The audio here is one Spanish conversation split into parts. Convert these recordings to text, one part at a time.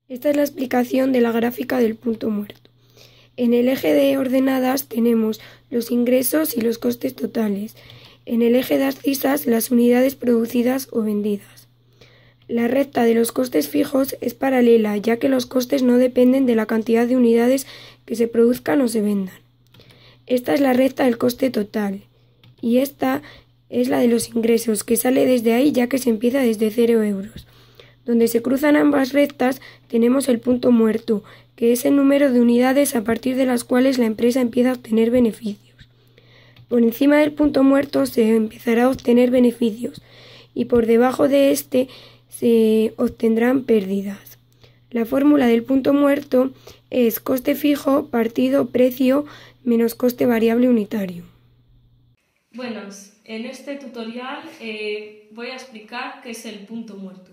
Esta es la explicación de la gráfica del punto muerto. En el eje de ordenadas tenemos los ingresos y los costes totales. En el eje de abscisas, las unidades producidas o vendidas. La recta de los costes fijos es paralela, ya que los costes no dependen de la cantidad de unidades que se produzcan o se vendan. Esta es la recta del coste total, y esta es la de los ingresos, que sale desde ahí ya que se empieza desde 0 euros. Donde se cruzan ambas rectas tenemos el punto muerto, que es el número de unidades a partir de las cuales la empresa empieza a obtener beneficios. Por encima del punto muerto se empezará a obtener beneficios y por debajo de este se obtendrán pérdidas. La fórmula del punto muerto es coste fijo partido precio menos coste variable unitario. Buenas, en este tutorial voy a explicar qué es el punto muerto.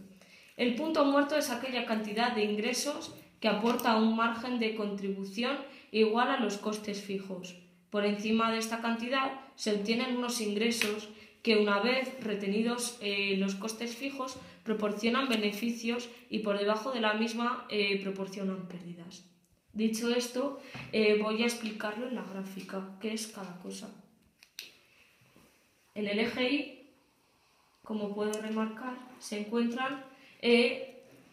El punto muerto es aquella cantidad de ingresos que aporta un margen de contribución igual a los costes fijos. Por encima de esta cantidad se obtienen unos ingresos que, una vez retenidos los costes fijos, proporcionan beneficios y por debajo de la misma proporcionan pérdidas. Dicho esto, voy a explicarlo en la gráfica, qué es cada cosa. En el eje Y, como puedo remarcar, se encuentran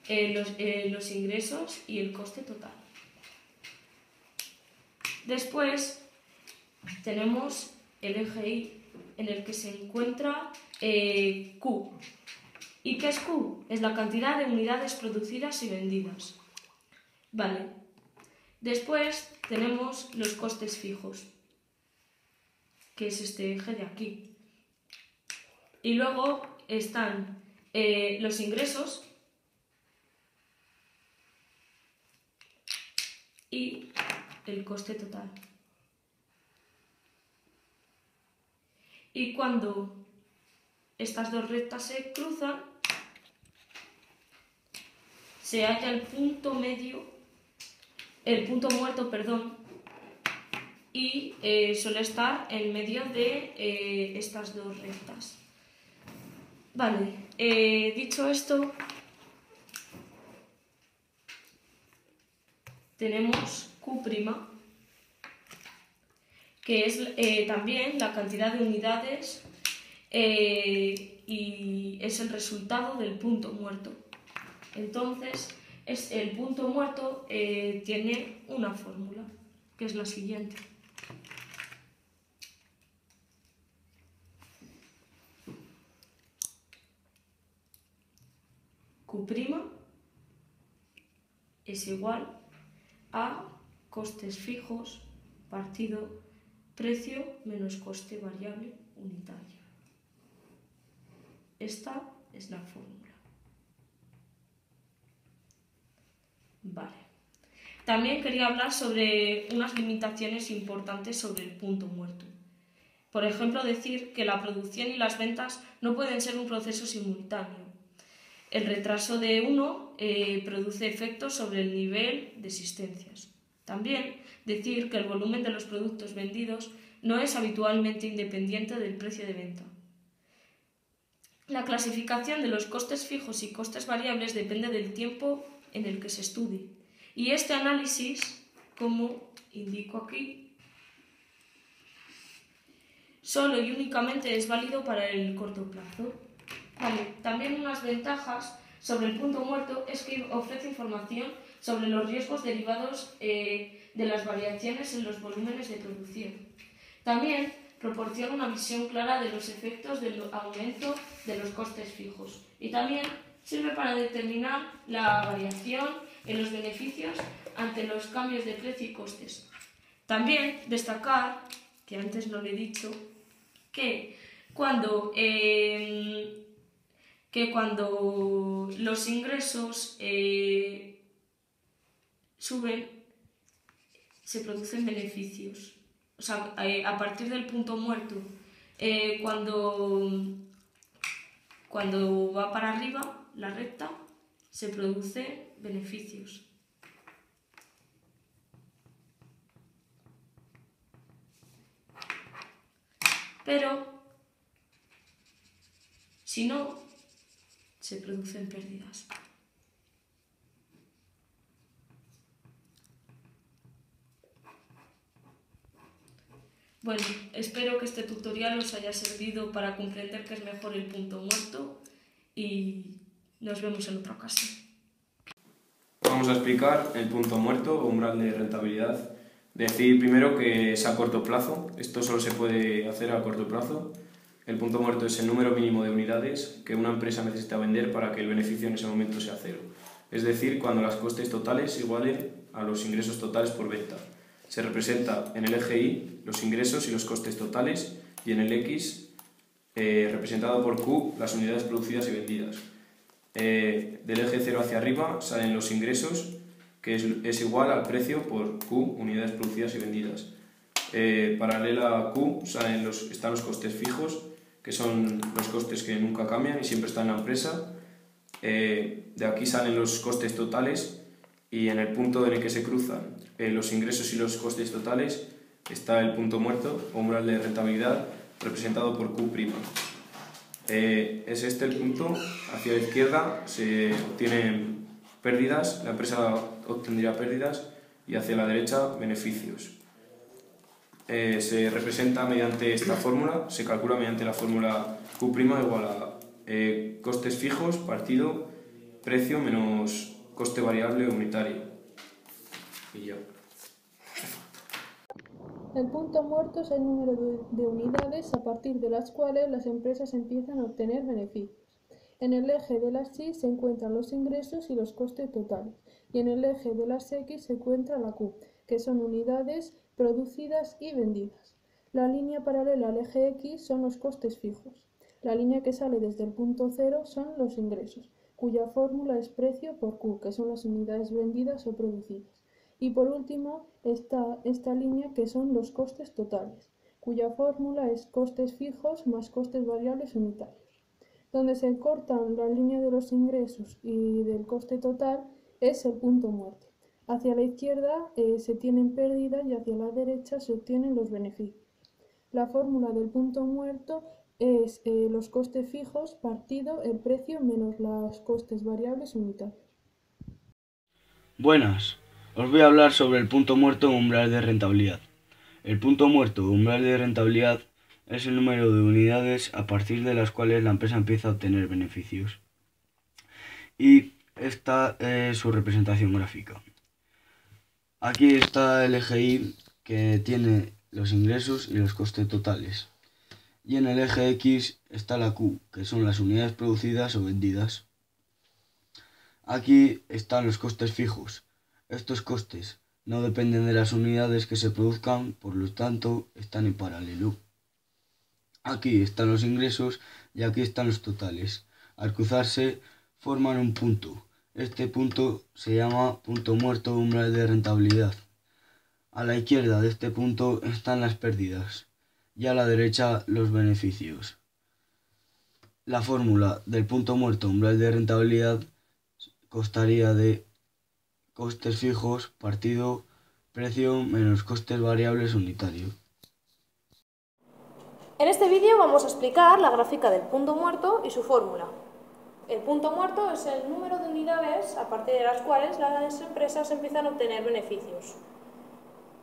los ingresos y el coste total. Después tenemos el eje Y, en el que se encuentra Q. ¿Y qué es Q? Es la cantidad de unidades producidas y vendidas. Vale. Después tenemos los costes fijos, que es este eje de aquí. Y luego están los ingresos y el coste total. Y cuando estas dos rectas se cruzan, se halla el punto muerto, y suele estar en medio de estas dos rectas. Vale, dicho esto, tenemos Q', que es también la cantidad de unidades y es el resultado del punto muerto. Entonces, el punto muerto tiene una fórmula, que es la siguiente. Q' es igual a costes fijos partido precio menos coste variable unitario. Esta es la fórmula. Vale. También quería hablar sobre unas limitaciones importantes sobre el punto muerto. Por ejemplo, decir que la producción y las ventas no pueden ser un proceso simultáneo. El retraso de uno produce efectos sobre el nivel de existencias. También decir que el volumen de los productos vendidos no es habitualmente independiente del precio de venta. La clasificación de los costes fijos y costes variables depende del tiempo en el que se estudie. Y este análisis, como indico aquí, solo y únicamente es válido para el corto plazo. Vale, también unas ventajas sobre el punto muerto es que ofrece información sobre los riesgos derivados de las variaciones en los volúmenes de producción. También proporciona una visión clara de los efectos del aumento de los costes fijos y también sirve para determinar la variación en los beneficios ante los cambios de precio y costes. También destacar, que antes no lo he dicho, que cuando los ingresos suben, se producen beneficios. O sea, a partir del punto muerto, cuando va para arriba la recta, se producen beneficios. Pero, si no, se producen pérdidas. Bueno, espero que este tutorial os haya servido para comprender qué es mejor el punto muerto y nos vemos en otra ocasión. Vamos a explicar el punto muerto o umbral de rentabilidad. Decir primero que es a corto plazo, esto solo se puede hacer a corto plazo. El punto muerto es el número mínimo de unidades que una empresa necesita vender para que el beneficio en ese momento sea cero. Es decir, cuando los costes totales igualen a los ingresos totales por venta. Se representa en el eje Y los ingresos y los costes totales y en el X, representado por Q, las unidades producidas y vendidas. Del eje 0 hacia arriba salen los ingresos, que es igual al precio por Q, unidades producidas y vendidas. Paralela a Q están los costes fijos, que son los costes que nunca cambian y siempre están en la empresa. De aquí salen los costes totales y en el punto en el que se cruzan los ingresos y los costes totales está el punto muerto o umbral de rentabilidad representado por Q'. Es este el punto. Hacia la izquierda se obtienen pérdidas, la empresa obtendría pérdidas, y hacia la derecha beneficios. Se representa mediante esta fórmula, se calcula mediante la fórmula Q' igual a costes fijos partido precio menos coste variable unitario. Y ya. El punto muerto es el número de unidades a partir de las cuales las empresas empiezan a obtener beneficios. En el eje de las Y se encuentran los ingresos y los costes totales, y en el eje de las X se encuentra la Q, que son unidades producidas y vendidas. La línea paralela al eje X son los costes fijos. La línea que sale desde el punto 0 son los ingresos, cuya fórmula es precio por Q, que son las unidades vendidas o producidas. Y por último está esta línea que son los costes totales, cuya fórmula es costes fijos más costes variables unitarios. Donde se cortan la línea de los ingresos y del coste total es el punto muerto. Hacia la izquierda se tienen pérdidas y hacia la derecha se obtienen los beneficios. La fórmula del punto muerto es los costes fijos partido el precio menos los costes variables unitarios. Buenas, os voy a hablar sobre el punto muerto o umbral de rentabilidad. El punto muerto o umbral de rentabilidad es el número de unidades a partir de las cuales la empresa empieza a obtener beneficios. Y esta es su representación gráfica. Aquí está el eje Y, que tiene los ingresos y los costes totales. Y en el eje X está la Q, que son las unidades producidas o vendidas. Aquí están los costes fijos. Estos costes no dependen de las unidades que se produzcan, por lo tanto están en paralelo. Aquí están los ingresos y aquí están los totales. Al cruzarse forman un punto. Este punto se llama punto muerto o umbral de rentabilidad. A la izquierda de este punto están las pérdidas y a la derecha los beneficios. La fórmula del punto muerto o umbral de rentabilidad constaría de costes fijos partido precio menos costes variables unitarios. En este vídeo vamos a explicar la gráfica del punto muerto y su fórmula. El punto muerto es el número de unidades a partir de las cuales las empresas empiezan a obtener beneficios.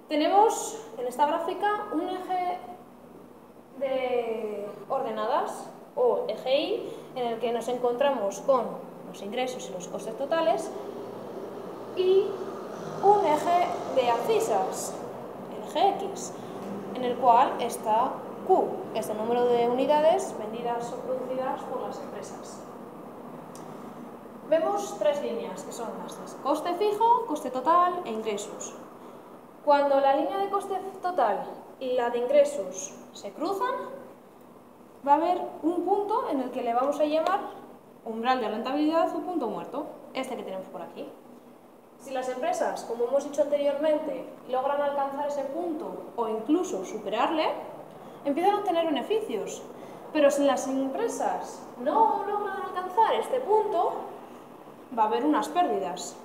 Tenemos en esta gráfica un eje de ordenadas o eje Y en el que nos encontramos con los ingresos y los costes totales y un eje de abscisas, el eje X, en el cual está Q, es el número de unidades vendidas o producidas por las empresas. Vemos tres líneas que son las de coste fijo, coste total e ingresos. Cuando la línea de coste total y la de ingresos se cruzan, va a haber un punto en el que le vamos a llamar umbral de rentabilidad o punto muerto, este que tenemos por aquí. Si las empresas, como hemos dicho anteriormente, logran alcanzar ese punto o incluso superarle, empiezan a obtener beneficios. Pero si las empresas no logran alcanzar este punto, va a haber unas pérdidas.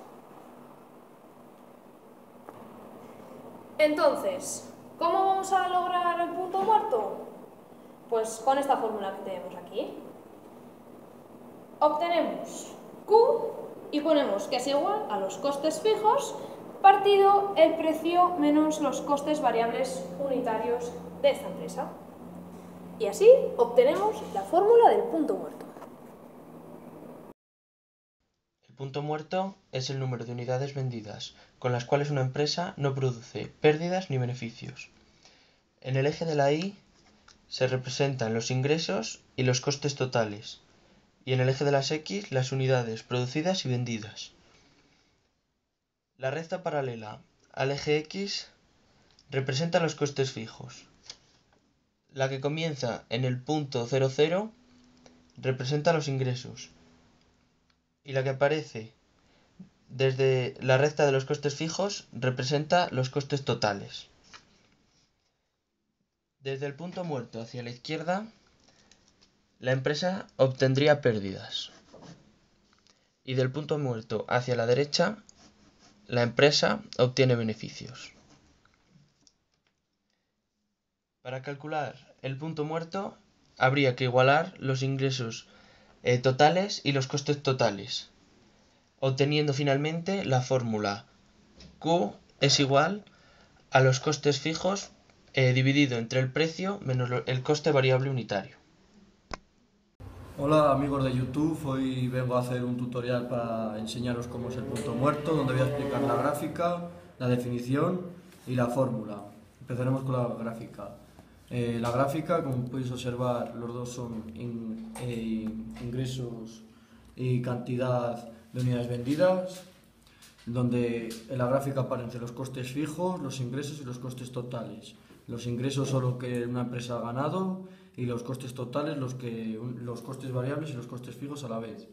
Entonces, ¿cómo vamos a lograr el punto muerto? Pues con esta fórmula que tenemos aquí. Obtenemos Q y ponemos que es igual a los costes fijos partido el precio menos los costes variables unitarios de esta empresa. Y así obtenemos la fórmula del punto muerto. El punto muerto es el número de unidades vendidas, con las cuales una empresa no produce pérdidas ni beneficios. En el eje de la Y se representan los ingresos y los costes totales, y en el eje de las X las unidades producidas y vendidas. La recta paralela al eje X representa los costes fijos. La que comienza en el punto 00 representa los ingresos, y la que aparece desde la recta de los costes fijos representa los costes totales. Desde el punto muerto hacia la izquierda, la empresa obtendría pérdidas. Y del punto muerto hacia la derecha, la empresa obtiene beneficios. Para calcular el punto muerto, habría que igualar los ingresos totales y los costes totales, obteniendo finalmente la fórmula Q es igual a los costes fijos dividido entre el precio menos el coste variable unitario. Hola amigos de YouTube, hoy vengo a hacer un tutorial para enseñaros cómo es el punto muerto, donde voy a explicar la gráfica, la definición y la fórmula. Empezaremos con la gráfica. La gráfica, como podéis observar, los dos son ingresos y cantidad de unidades vendidas, donde en la gráfica aparecen los costes fijos, los ingresos y los costes totales. Los ingresos son lo que una empresa ha ganado y los costes totales los costes variables y los costes fijos a la vez.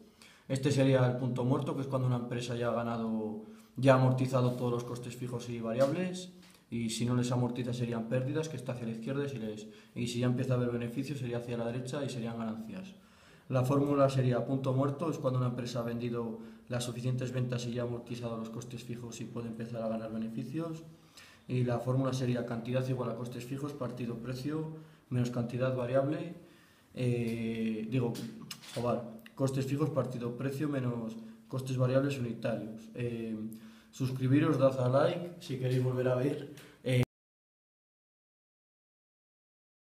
Este sería el punto muerto, que es cuando una empresa ya ha ganado, ya ha amortizado todos los costes fijos y variables, y si no les amortiza serían pérdidas, que está hacia la izquierda, y si ya empieza a haber beneficios sería hacia la derecha y serían ganancias. La fórmula sería punto muerto, es cuando una empresa ha vendido las suficientes ventas y ya ha amortizado los costes fijos y puede empezar a ganar beneficios. Y la fórmula sería cantidad igual a costes fijos partido precio menos cantidad variable, costes fijos partido precio menos costes variables unitarios. Suscribiros, dad a like si queréis volver a ver